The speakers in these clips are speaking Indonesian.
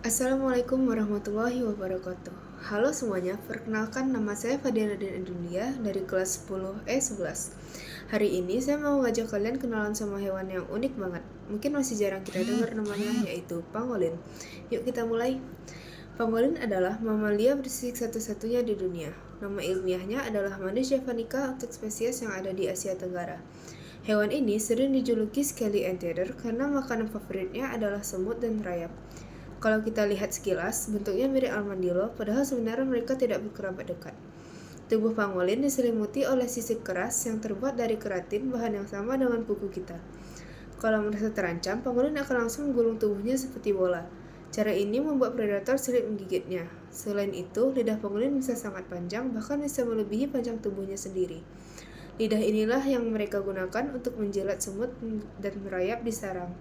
Assalamualaikum warahmatullahi wabarakatuh. Halo semuanya, perkenalkan nama saya Fadila Indulia dari kelas 10E11. Hari ini saya mau ngajak kalian kenalan sama hewan yang unik banget. Mungkin masih jarang kita dengar namanya, yaitu pangolin. Yuk kita mulai. Pangolin adalah mamalia bersisik satu-satunya di dunia. Nama ilmiahnya adalah Manis javanica untuk spesies yang ada di Asia Tenggara. Hewan ini sering dijuluki Scaly Anteater karena makanan favoritnya adalah semut dan rayap. Kalau kita lihat sekilas, bentuknya mirip armadillo, padahal sebenarnya mereka tidak berkerabat dekat. Tubuh pangolin diselimuti oleh sisik keras yang terbuat dari keratin, bahan yang sama dengan kuku kita. Kalau merasa terancam, pangolin akan langsung menggulung tubuhnya seperti bola. Cara ini membuat predator sulit menggigitnya. Selain itu, lidah pangolin bisa sangat panjang, bahkan bisa melebihi panjang tubuhnya sendiri. Lidah inilah yang mereka gunakan untuk menjilat semut dan merayap di sarang.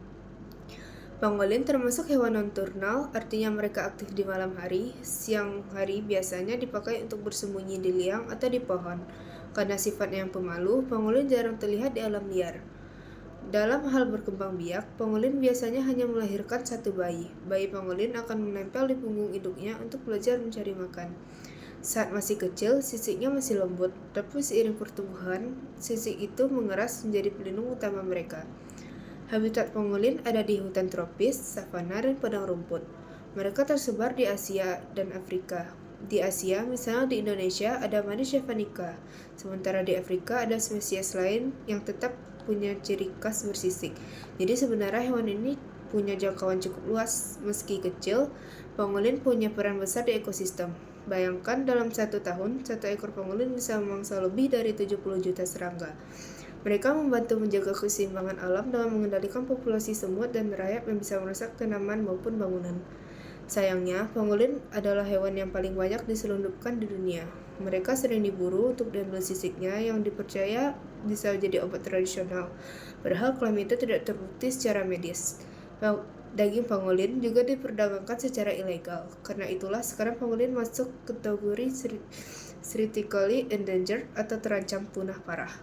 Pangolin termasuk hewan nokturnal, artinya mereka aktif di malam hari. Siang hari biasanya dipakai untuk bersembunyi di liang atau di pohon. Karena sifatnya yang pemalu, pangolin jarang terlihat di alam liar. Dalam hal berkembang biak, pangolin biasanya hanya melahirkan satu bayi. Bayi pangolin akan menempel di punggung induknya untuk belajar mencari makan. Saat masih kecil, sisiknya masih lembut, tapi seiring pertumbuhan, sisik itu mengeras menjadi pelindung utama mereka. Habitat pangolin ada di hutan tropis, savana, dan padang rumput. Mereka tersebar di Asia dan Afrika. Di Asia, misalnya di Indonesia, ada Manis javanica. Sementara di Afrika ada spesies lain yang tetap punya ciri khas bersisik. Jadi sebenarnya hewan ini punya jangkauan cukup luas. Meski kecil, pangolin punya peran besar di ekosistem. Bayangkan dalam satu tahun, satu ekor pangolin bisa memangsa lebih dari 70 juta serangga. Mereka membantu menjaga keseimbangan alam dengan mengendalikan populasi semut dan merayap yang bisa merusak tanaman maupun bangunan. Sayangnya, pangolin adalah hewan yang paling banyak diselundupkan di dunia. Mereka sering diburu untuk diambil sisiknya yang dipercaya bisa jadi obat tradisional, padahal klaim itu tidak terbukti secara medis. Daging pangolin juga diperdagangkan secara ilegal. Karena itulah sekarang pangolin masuk kategori critically endangered atau terancam punah parah.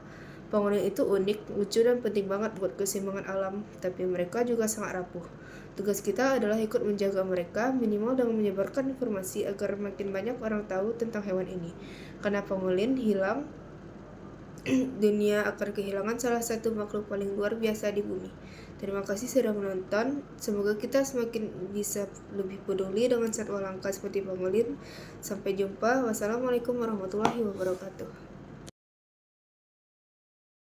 Pangolin itu unik, lucu, dan penting banget buat keseimbangan alam, tapi mereka juga sangat rapuh. Tugas kita adalah ikut menjaga mereka, minimal dengan menyebarkan informasi agar makin banyak orang tahu tentang hewan ini. Karena pangolin hilang, dunia akan kehilangan salah satu makhluk paling luar biasa di bumi. Terima kasih sudah menonton. Semoga kita semakin bisa lebih peduli dengan satwa langka seperti pangolin. Sampai jumpa. Wassalamualaikum warahmatullahi wabarakatuh.